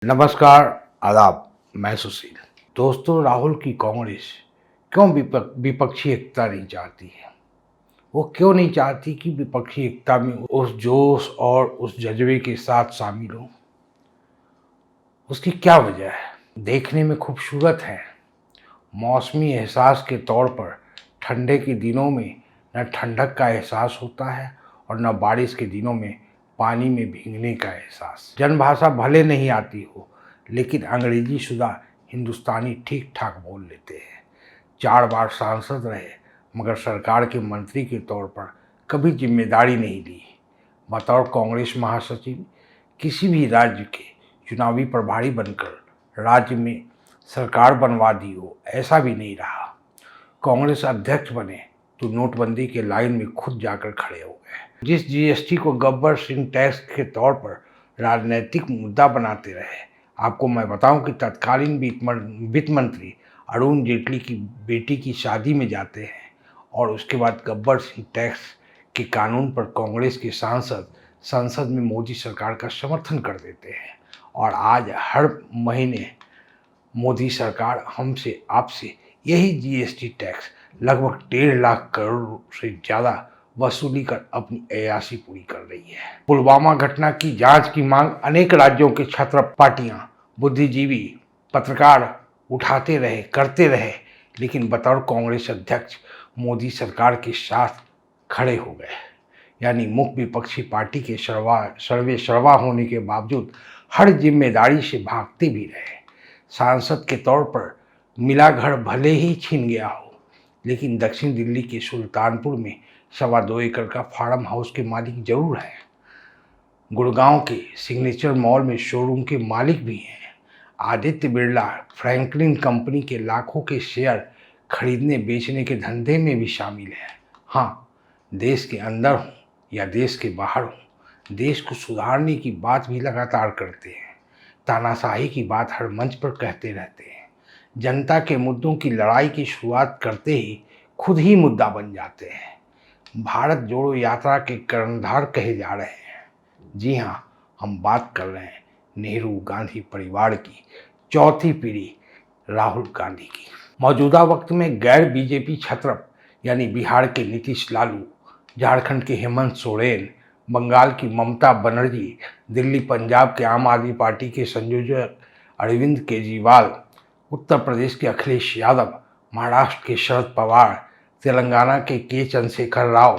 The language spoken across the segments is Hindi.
नमस्कार, आदाब। मैं सुशील। दोस्तों, राहुल की कांग्रेस क्यों विपक्षी एकता नहीं चाहती है? वो क्यों नहीं चाहती कि विपक्षी एकता में उस जोश और उस जज्बे के साथ शामिल हो? उसकी क्या वजह है? देखने में खूबसूरत है। मौसमी एहसास के तौर पर ठंडे के दिनों में न ठंडक का एहसास होता है और न बारिश के दिनों में पानी में भीगने का एहसास। जनभाषा भले नहीं आती हो, लेकिन अंग्रेजी शुदा हिंदुस्तानी ठीक ठाक बोल लेते हैं। 4 बार सांसद रहे, मगर सरकार के मंत्री के तौर पर कभी जिम्मेदारी नहीं ली। बतौर कांग्रेस महासचिव किसी भी राज्य के चुनावी प्रभारी बनकर राज्य में सरकार बनवा दी हो, ऐसा भी नहीं रहा। कांग्रेस अध्यक्ष बने तो नोटबंदी के लाइन में खुद जाकर खड़े हो गए। जिस जीएसटी को गब्बर सिंह टैक्स के तौर पर राजनीतिक मुद्दा बनाते रहे, आपको मैं बताऊं कि तत्कालीन वित्त मंत्री अरुण जेटली की बेटी की शादी में जाते हैं और उसके बाद गब्बर सिंह टैक्स के कानून पर कांग्रेस के सांसद संसद में मोदी सरकार का समर्थन कर देते हैं। और आज हर महीने मोदी सरकार हमसे आपसे यही जीएसटी टैक्स लगभग 1.5 लाख करोड़ से ज़्यादा वसूली कर अपनी अय्याशी पूरी कर रही है। पुलवामा घटना की जांच की मांग अनेक राज्यों के छात्र पार्टियां, बुद्धिजीवी, पत्रकार उठाते रहे, करते रहे, लेकिन बतौर कांग्रेस अध्यक्ष मोदी सरकार के साथ खड़े हो गए। यानी मुख्य विपक्षी पार्टी के सर्वे सर्वा होने के बावजूद हर जिम्मेदारी से भागते भी रहे। सांसद के तौर पर मिला घर भले ही छीन गया हो, लेकिन दक्षिण दिल्ली के सुल्तानपुर में 2.25 एकड़ का फार्म हाउस के मालिक जरूर हैं। गुड़गांव के सिग्नेचर मॉल में शोरूम के मालिक भी हैं। आदित्य बिरला फ्रैंकलिन कंपनी के लाखों के शेयर खरीदने बेचने के धंधे में भी शामिल हैं। हाँ, देश के अंदर हों या देश के बाहर हों, देश को सुधारने की बात भी लगातार करते हैं। तानाशाही की बात हर मंच पर कहते रहते हैं। जनता के मुद्दों की लड़ाई की शुरुआत करते ही खुद ही मुद्दा बन जाते हैं। भारत जोड़ो यात्रा के कर्णधार कहे जा रहे हैं। जी हाँ, हम बात कर रहे हैं नेहरू गांधी परिवार की चौथी पीढ़ी राहुल गांधी की। मौजूदा वक्त में गैर बीजेपी छत्रप यानी बिहार के नीतीश लालू, झारखंड के हेमंत सोरेन, बंगाल की ममता बनर्जी, दिल्ली पंजाब के आम आदमी पार्टी के संयोजक अरविंद केजरीवाल, उत्तर प्रदेश के अखिलेश यादव, महाराष्ट्र के शरद पवार, तेलंगाना के चंद्रशेखर राव,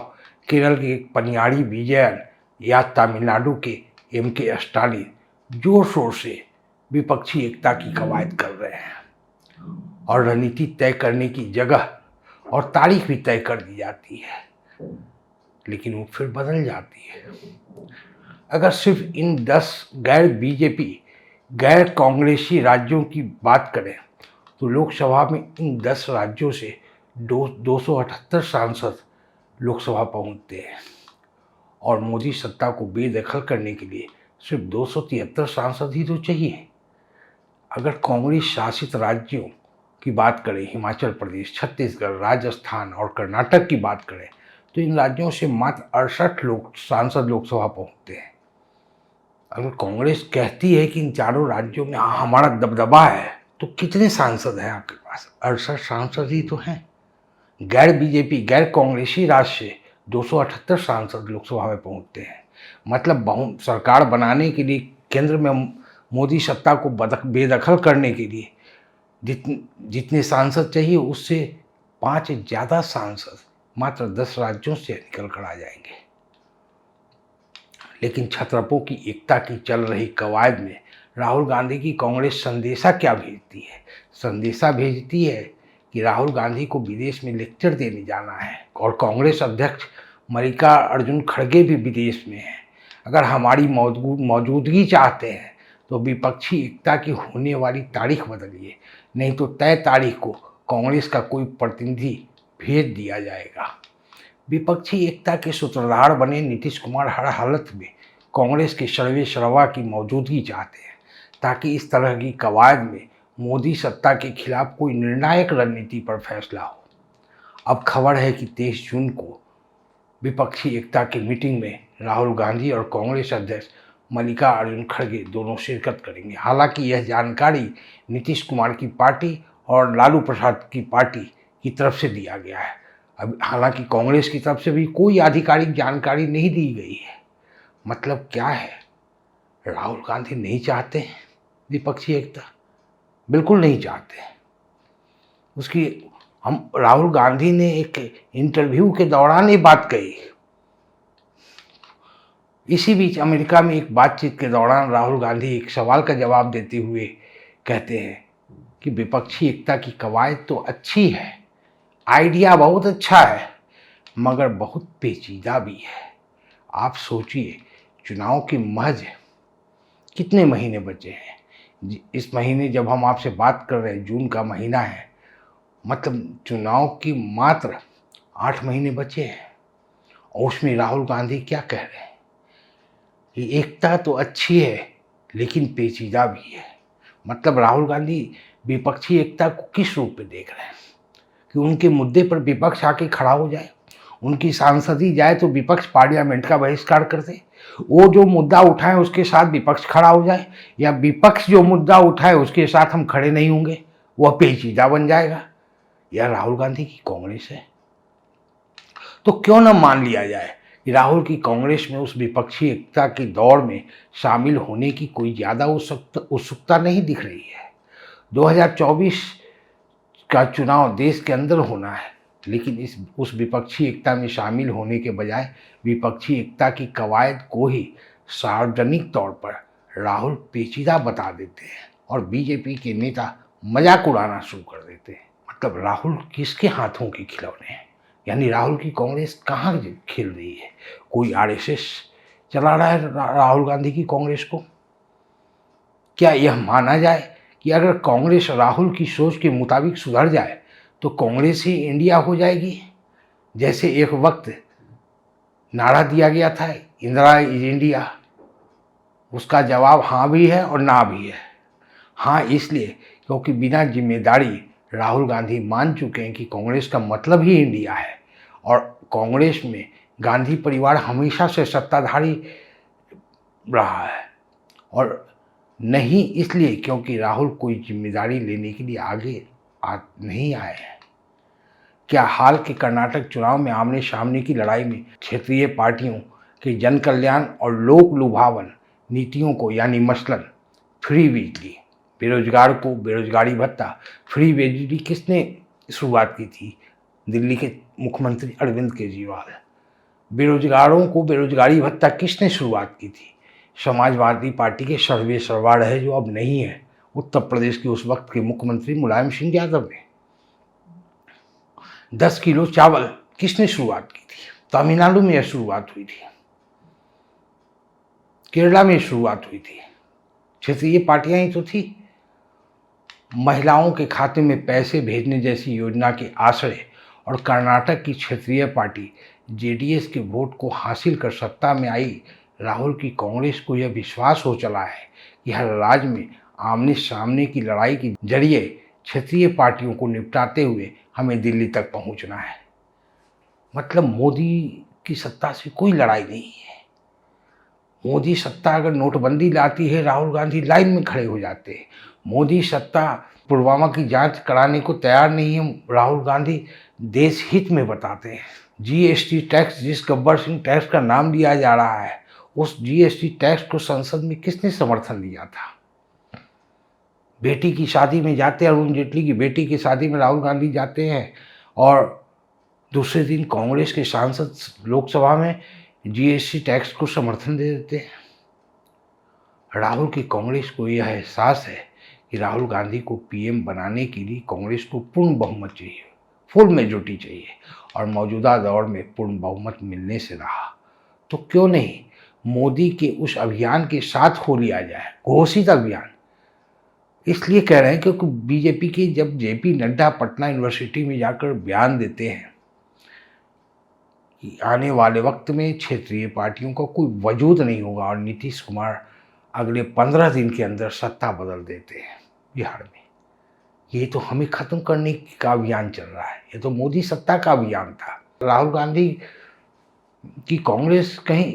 केरल के पनियाड़ी विजयन या तमिलनाडु के एम.के. स्टालिन जोर शोर से विपक्षी एकता की कवायद कर रहे हैं और रणनीति तय करने की जगह और तारीख भी तय कर दी जाती है, लेकिन वो फिर बदल जाती है। अगर सिर्फ इन 10 गैर बीजेपी गैर कांग्रेसी राज्यों की बात करें तो लोकसभा में इन 10 राज्यों से 278 सांसद लोकसभा पहुंचते हैं और मोदी सत्ता को बेदखल करने के लिए सिर्फ 273 सांसद ही तो चाहिए। अगर कांग्रेस शासित राज्यों की बात करें, हिमाचल प्रदेश, छत्तीसगढ़, राजस्थान और कर्नाटक की बात करें, तो इन राज्यों से मात्र 68 सांसद लोकसभा पहुंचते हैं। अगर कांग्रेस कहती है कि इन चारों राज्यों में हमारा दबदबा है, तो कितने सांसद हैं आपके पास? 68 सांसद ही तो हैं। गैर बीजेपी गैर कांग्रेसी राज्य से 278 सांसद लोकसभा में पहुंचते हैं। मतलब सरकार बनाने के लिए, केंद्र में मोदी सत्ता को बेदखल करने के लिए जितने सांसद चाहिए, उससे 5 ज़्यादा सांसद मात्र 10 राज्यों से निकल कर आ जाएंगे। लेकिन छत्रपों की एकता की चल रही कवायद में राहुल गांधी की कांग्रेस संदेशा क्या भेजती है? संदेशा भेजती है कि राहुल गांधी को विदेश में लेक्चर देने जाना है और कांग्रेस अध्यक्ष मल्लिकार्जुन खड़गे भी विदेश में हैं। अगर हमारी मौजूदगी चाहते हैं तो विपक्षी एकता की होने वाली तारीख बदलिए, नहीं तो तय तारीख को कांग्रेस का कोई प्रतिनिधि भेज दिया जाएगा। विपक्षी एकता के सूत्रधार बने नीतीश कुमार हर हालत में कांग्रेस के सर्वे सर्वा की मौजूदगी चाहते हैं, ताकि इस तरह की कवायद में मोदी सत्ता के खिलाफ कोई निर्णायक रणनीति पर फैसला हो। अब खबर है कि 23 जून को विपक्षी एकता की मीटिंग में राहुल गांधी और कांग्रेस अध्यक्ष मल्लिका अर्जुन खड़गे दोनों शिरकत करेंगे। हालांकि यह जानकारी नीतीश कुमार की पार्टी और लालू प्रसाद की पार्टी की तरफ से दिया गया है। अब हालांकि कांग्रेस की तरफ से भी कोई आधिकारिक जानकारी नहीं दी गई है। मतलब क्या है, राहुल गांधी नहीं चाहते विपक्षी एकता, बिल्कुल नहीं चाहते। उसकी हम राहुल गांधी ने एक इंटरव्यू के दौरान ये बात कही। इसी बीच अमेरिका में एक बातचीत के दौरान राहुल गांधी एक सवाल का जवाब देते हुए कहते हैं कि विपक्षी एकता की कवायद तो अच्छी है, आइडिया बहुत अच्छा है, मगर बहुत पेचीदा भी है। आप सोचिए, चुनाव के महज कितने महीने बचे हैं। इस महीने जब हम आपसे बात कर रहे हैं, जून का महीना है, मतलब चुनाव की मात्र 8 महीने बचे हैं। और उसमें राहुल गांधी क्या कह रहे हैं कि एकता तो अच्छी है लेकिन पेचीदा भी है। मतलब राहुल गांधी विपक्षी एकता को किस रूप में देख रहे हैं कि उनके मुद्दे पर विपक्ष आके खड़ा हो जाए, उनकी सांसदी जाए तो विपक्ष पार्लियामेंट का बहिष्कार कर दे, वो जो मुद्दा उठाए उसके साथ विपक्ष खड़ा हो जाए, या विपक्ष जो मुद्दा उठाए उसके साथ हम खड़े नहीं होंगे, वह पेचीदा बन जाएगा। यह राहुल गांधी की कांग्रेस है। तो क्यों न मान लिया जाए कि राहुल की कांग्रेस में उस विपक्षी एकता की दौड़ में शामिल होने की कोई ज़्यादा उत्सुकता नहीं दिख रही है। 2024 का चुनाव देश के अंदर होना है, लेकिन उस विपक्षी एकता में शामिल होने के बजाय विपक्षी एकता की कवायद को ही सार्वजनिक तौर पर राहुल पेचीदा बता देते हैं और बीजेपी के नेता मजाक उड़ाना शुरू कर देते हैं। मतलब राहुल किसके हाथों के खिलौने हैं? यानी राहुल की कांग्रेस कहाँ खेल रही है? कोई आरएसएस चला रहा है राहुल गांधी की कांग्रेस को? क्या यह माना जाए कि अगर कांग्रेस राहुल की सोच के मुताबिक सुधर जाए तो कांग्रेस ही इंडिया हो जाएगी, जैसे एक वक्त नारा दिया गया था इंदिरा इज इंडिया? उसका जवाब हाँ भी है और ना भी है। हाँ इसलिए क्योंकि बिना जिम्मेदारी राहुल गांधी मान चुके हैं कि कांग्रेस का मतलब ही इंडिया है और कांग्रेस में गांधी परिवार हमेशा से सत्ताधारी रहा है, और नहीं इसलिए क्योंकि राहुल कोई जिम्मेदारी लेने के लिए आगे नहीं आए हैं। क्या हाल के कर्नाटक चुनाव में आमने सामने की लड़ाई में क्षेत्रीय पार्टियों के जन कल्याण और लोक लुभावन नीतियों को, यानी मसलन फ्री बिजली, बेरोजगार को बेरोजगारी भत्ता, फ्री बिजली किसने शुरुआत की थी? दिल्ली के मुख्यमंत्री अरविंद केजरीवाल। बेरोजगारों को बेरोजगारी भत्ता किसने शुरुआत की थी? समाजवादी पार्टी के सर्वे सरवा रहे, जो अब नहीं है, उत्तर प्रदेश के उस वक्त के मुख्यमंत्री मुलायम सिंह यादव ने। 10 किलो चावल किसने शुरुआत की थी? तमिलनाडु में यह शुरुआत हुई थी, केरला में शुरुआत हुई थी, क्षेत्रीय पार्टियां ही तो थी। महिलाओं के खाते में पैसे भेजने जैसी योजना के आश्रय और कर्नाटक की क्षेत्रीय पार्टी जेडीएस के वोट को हासिल कर सत्ता में आई राहुल की कांग्रेस को यह विश्वास हो चला है कि हर राज्य में आमने सामने की लड़ाई के जरिए क्षेत्रीय पार्टियों को निपटाते हुए हमें दिल्ली तक पहुंचना है। मतलब मोदी की सत्ता से कोई लड़ाई नहीं है। मोदी सत्ता अगर नोटबंदी लाती है, राहुल गांधी लाइन में खड़े हो जाते हैं। मोदी सत्ता पुलवामा की जांच कराने को तैयार नहीं है, राहुल गांधी देश हित में बताते हैं। जीएसटी टैक्स, जिस गब्बर सिंह टैक्स का नाम दिया जा रहा है, उस जीएसटी टैक्स को संसद में किसने समर्थन दिया था? बेटी की शादी में जाते हैं, अरुण जेटली की बेटी की शादी में राहुल गांधी जाते हैं और दूसरे दिन कांग्रेस के सांसद लोकसभा में जीएसटी टैक्स को समर्थन दे देते हैं। राहुल की कांग्रेस को यह एहसास है कि राहुल गांधी को पीएम बनाने के लिए कांग्रेस को पूर्ण बहुमत चाहिए, फुल मेजॉरिटी चाहिए, और मौजूदा दौर में पूर्ण बहुमत मिलने से रहा तो क्यों नहीं मोदी के उस अभियान के साथ हो लिया जाए, घोषित अभियान। इसलिए कह रहे हैं क्योंकि बीजेपी के जब जेपी नड्डा पटना यूनिवर्सिटी में जाकर बयान देते हैं कि आने वाले वक्त में क्षेत्रीय पार्टियों का कोई वजूद नहीं होगा और नीतीश कुमार अगले 15 दिन के अंदर सत्ता बदल देते हैं बिहार में, ये तो हमें ख़त्म करने का अभियान चल रहा है, ये तो मोदी सत्ता का अभियान था। राहुल गांधी की कांग्रेस कहीं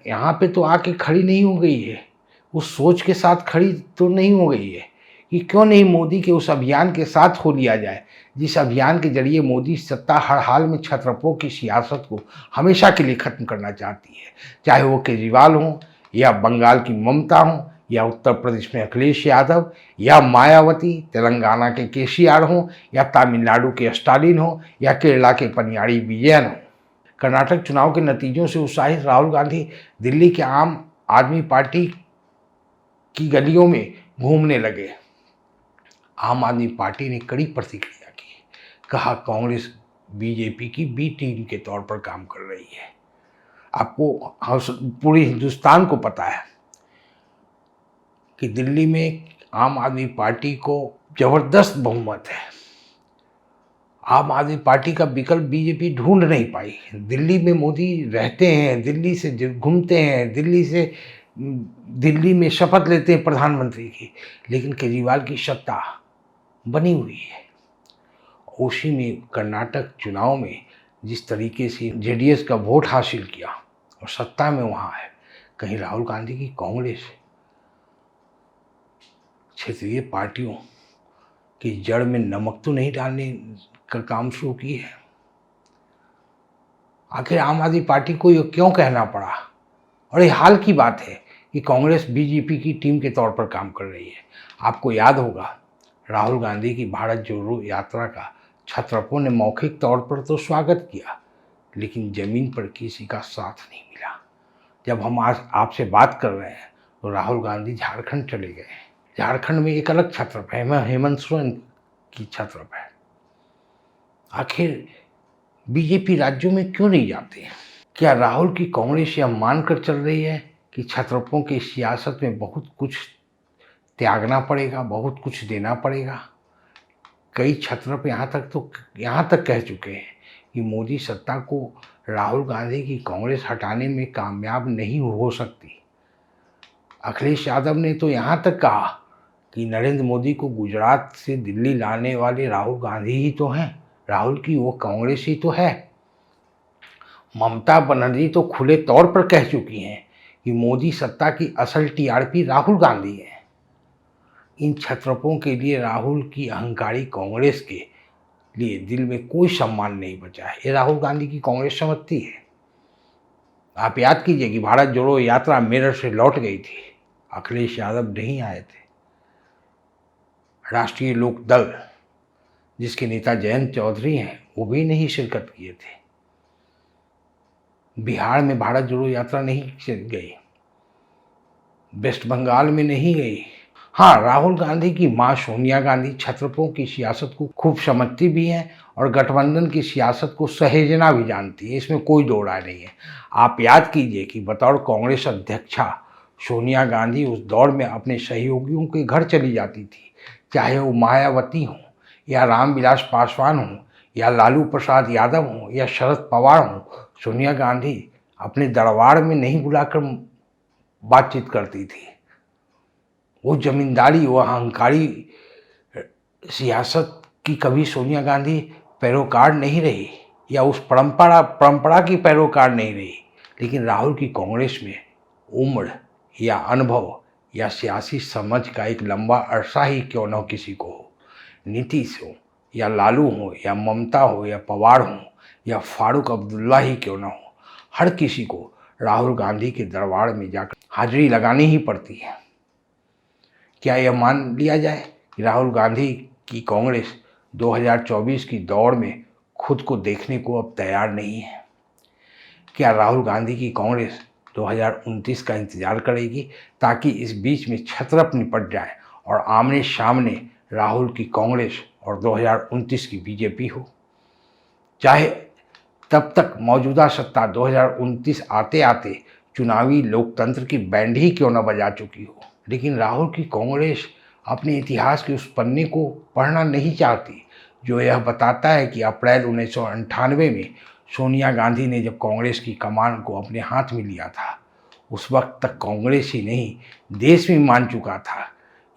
यहाँ पे तो आके खड़ी नहीं हो गई है। उस सोच के साथ खड़ी तो नहीं हो गई है कि क्यों नहीं मोदी के उस अभियान के साथ हो लिया जाए, जिस अभियान के जरिए मोदी सत्ता हर हाल में छत्रपों की सियासत को हमेशा के लिए खत्म करना चाहती है। चाहे वो केजरीवाल हों या बंगाल की ममता हों या उत्तर प्रदेश में अखिलेश यादव या मायावती, तेलंगाना के केसीआर हों या तमिलनाडु के स्टालिन हों या केरला के पनियाड़ी विजयन हों। कर्नाटक चुनाव के नतीजों से उत्साहित राहुल गांधी दिल्ली के आम आदमी पार्टी की गलियों में घूमने लगे। आम आदमी पार्टी ने कड़ी प्रतिक्रिया की, कहा कांग्रेस बीजेपी की बी टीम के तौर पर काम कर रही है। आपको पूरे हिंदुस्तान को पता है कि दिल्ली में आम आदमी पार्टी को जबरदस्त बहुमत है। आम आदमी पार्टी का विकल्प बीजेपी ढूंढ नहीं पाई। दिल्ली में मोदी रहते हैं, दिल्ली से घूमते हैं, दिल्ली में शपथ लेते हैं प्रधानमंत्री की, लेकिन केजरीवाल की सत्ता बनी हुई है। उसी में कर्नाटक चुनाव में जिस तरीके से जेडीएस का वोट हासिल किया और सत्ता में वहाँ है, कहीं राहुल गांधी की कांग्रेस क्षेत्रीय पार्टियों की जड़ में नमक तो नहीं डालने का काम शुरू की है? आखिर आम आदमी पार्टी को ये क्यों कहना पड़ा? और ये हाल की बात है कि कांग्रेस बीजेपी की टीम के तौर पर काम कर रही है। आपको याद होगा राहुल गांधी की भारत जोड़ो यात्रा का छत्रपों ने मौखिक तौर पर तो स्वागत किया, लेकिन जमीन पर किसी का साथ नहीं मिला। जब हम आज आपसे बात कर रहे हैं तो राहुल गांधी झारखंड चले गए हैं। झारखंड में एक अलग छत्रप है, हेमंत सोरेन की छत्रप है। आखिर बीजेपी राज्यों में क्यों नहीं जाते? क्या राहुल की कांग्रेस यह मानकर चल रही है कि छत्रपों की सियासत में बहुत कुछ त्यागना पड़ेगा, बहुत कुछ देना पड़ेगा? कई छत्रप यहाँ तक कह चुके हैं कि मोदी सत्ता को राहुल गांधी की कांग्रेस हटाने में कामयाब नहीं हो सकती। अखिलेश यादव ने तो यहाँ तक कहा कि नरेंद्र मोदी को गुजरात से दिल्ली लाने वाले राहुल गांधी ही तो हैं, राहुल की वो कांग्रेस ही तो है। ममता बनर्जी तो खुले तौर पर कह चुकी हैं कि मोदी सत्ता की असल टीआरपी राहुल गांधी है। इन छत्रपों के लिए राहुल की अहंकारी कांग्रेस के लिए दिल में कोई सम्मान नहीं बचा है। ये राहुल गांधी की कांग्रेस समझती है। आप याद कीजिए कि भारत जोड़ो यात्रा मेरठ से लौट गई थी, अखिलेश यादव नहीं आए थे। राष्ट्रीय लोक दल जिसके नेता जयंत चौधरी हैं वो भी नहीं शिरकत किए थे। बिहार में भारत जोड़ो यात्रा नहीं गई, वेस्ट बंगाल में नहीं गई। हाँ, राहुल गांधी की मां सोनिया गांधी छत्रपों की सियासत को खूब समझती भी हैं और गठबंधन की सियासत को सहेजना भी जानती है, इसमें कोई दो राय नहीं है। आप याद कीजिए कि बतौर कांग्रेस अध्यक्षा सोनिया गांधी उस दौर में अपने सहयोगियों के घर चली जाती थी, चाहे वो मायावती हों या रामविलास पासवान हों या लालू प्रसाद यादव हों या शरद पवार हों। सोनिया गांधी अपने दरबार में नहीं बुलाकर बातचीत करती थी। वो जमींदारी, वो अहंकारी सियासत की कभी सोनिया गांधी पैरोकार नहीं रही या उस परंपरा की पैरोकार नहीं रही। लेकिन राहुल की कांग्रेस में उम्र या अनुभव या सियासी समझ का एक लंबा अरसा ही क्यों न हो किसी को हो, नीतीश हो या लालू हो या ममता हो या पवार हो या फारूक अब्दुल्ला ही क्यों न हो, हर किसी को राहुल गांधी के दरबार में जाकर हाजिरी लगानी ही पड़ती है। क्या यह मान लिया जाए कि राहुल गांधी की कांग्रेस 2024 की दौड़ में खुद को देखने को अब तैयार नहीं है? क्या राहुल गांधी की कांग्रेस 2029 का इंतजार करेगी ताकि इस बीच में छत्रप निपट जाए और आमने सामने राहुल की कांग्रेस और 2029 की बीजेपी हो? चाहे तब तक मौजूदा सत्ता 2029 आते आते चुनावी लोकतंत्र की बैंड ही क्यों न बजा चुकी हो, लेकिन राहुल की कांग्रेस अपने इतिहास के उस पन्ने को पढ़ना नहीं चाहती जो यह बताता है कि अप्रैल 1998 में सोनिया गांधी ने जब कांग्रेस की कमान को अपने हाथ में लिया था, उस वक्त तक कांग्रेस ही नहीं देश भी मान चुका था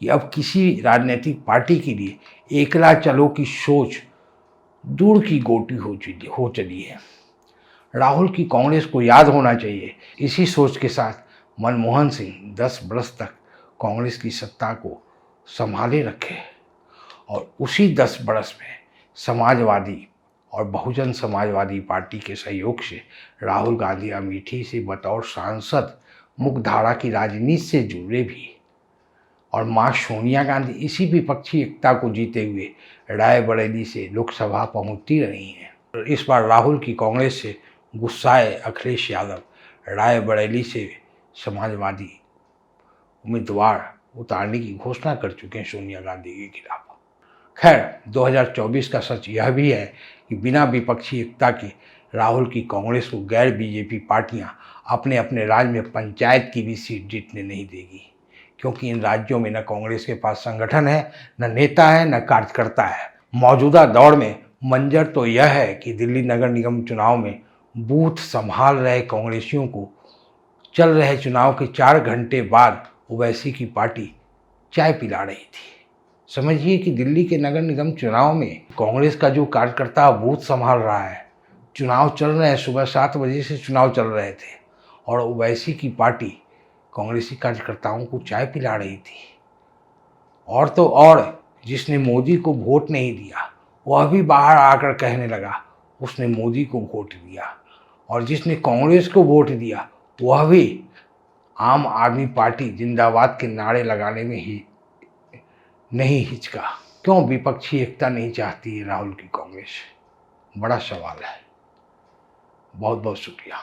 कि अब किसी राजनीतिक पार्टी के लिए एकला चलो की सोच दूर की गोटी हो चली है। राहुल की कांग्रेस को याद होना चाहिए, इसी सोच के साथ मनमोहन सिंह 10 बरस तक कांग्रेस की सत्ता को संभाले रखे और उसी 10 बरस में समाजवादी और बहुजन समाजवादी पार्टी के सहयोग से राहुल गांधी अमेठी से बतौर सांसद मुख्यधारा की राजनीति से जुड़े भी और मां सोनिया गांधी इसी विपक्षी एकता को जीते हुए रायबरेली से लोकसभा पहुंचती रही हैं। इस बार राहुल की कांग्रेस से गुस्साए अखिलेश यादव रायबरेली से समाजवादी उम्मीदवार उतारने की घोषणा कर चुके हैं सोनिया गांधी के खिलाफ। खैर 2024 का सच यह भी है कि बिना विपक्षी एकता के राहुल की कांग्रेस को गैर बीजेपी पार्टियां अपने अपने राज्य में पंचायत की भी सीट जीतने नहीं देगी, क्योंकि इन राज्यों में न कांग्रेस के पास संगठन है, न नेता है, न कार्यकर्ता है। मौजूदा दौर में मंजर तो यह है कि दिल्ली नगर निगम चुनाव में बूथ संभाल रहे कांग्रेसियों को चल रहे चुनाव के 4 घंटे बाद ओवैसी की पार्टी चाय पिला रही थी। समझिए कि दिल्ली के नगर निगम चुनाव में कांग्रेस का जो कार्यकर्ता बूथ संभाल रहा है, चुनाव चल रहे हैं, सुबह 7 बजे से चुनाव चल रहे थे और ओवैसी की पार्टी कांग्रेसी कार्यकर्ताओं को चाय पिला रही थी। और तो और जिसने मोदी को वोट नहीं दिया वह भी बाहर आकर कहने लगा उसने मोदी को वोट दिया, और जिसने कांग्रेस को वोट दिया वह भी आम आदमी पार्टी जिंदाबाद के नारे लगाने में ही नहीं हिचका। क्यों विपक्षी एकता नहीं चाहती है राहुल की कांग्रेस? बड़ा सवाल है। बहुत बहुत शुक्रिया।